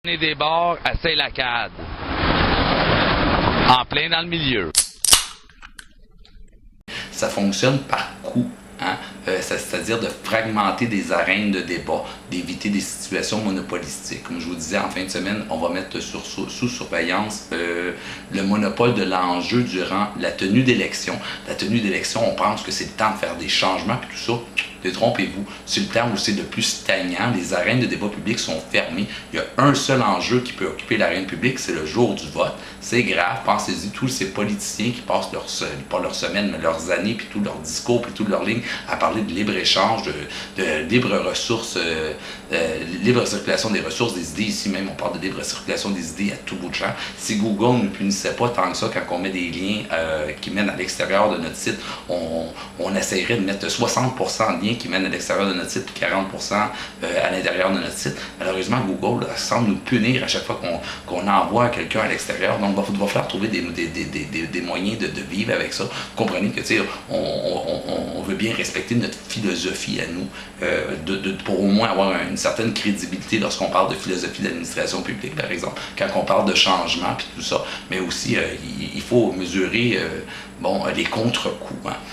Des bars à Saint-Lacade. En plein dans le milieu. Ça fonctionne par coup. Hein? C'est-à-dire de fragmenter des arènes de débat, d'éviter des situations monopolistiques. Comme je vous disais, en fin de semaine, on va mettre sous surveillance le monopole de l'enjeu durant la tenue d'élection. La tenue d'élection, on pense que c'est le temps de faire des changements, puis tout ça. Détrompez-vous, c'est le temps où c'est le plus stagnant. Les arènes de débat public sont fermées. Il y a un seul enjeu qui peut occuper l'arène publique, c'est le jour du vote. C'est grave, pensez-y, tous ces politiciens qui passent pas leur semaine, mais leurs années, puis tout leur discours, puis toute leur ligne à parler de libre-échange, de libre ressources, libre circulation des ressources, des idées. Ici même, on parle de libre circulation des idées à tout bout de champ. Si Google ne punissait pas tant que ça quand on met des liens qui mènent à l'extérieur de notre site, on essaierait de mettre 60% de liens qui mènent à l'extérieur de notre site et 40% à l'intérieur de notre site. Malheureusement, Google semble nous punir à chaque fois qu'on envoie quelqu'un à l'extérieur. Donc, il va falloir trouver des moyens de vivre avec ça. Vous comprenez que, tu sais, on veut bien respecter notre philosophie à nous, pour au moins avoir une certaine crédibilité lorsqu'on parle de philosophie d'administration publique, par exemple, quand on parle de changement puis tout ça. Mais aussi, il faut mesurer les contre-coups. Hein.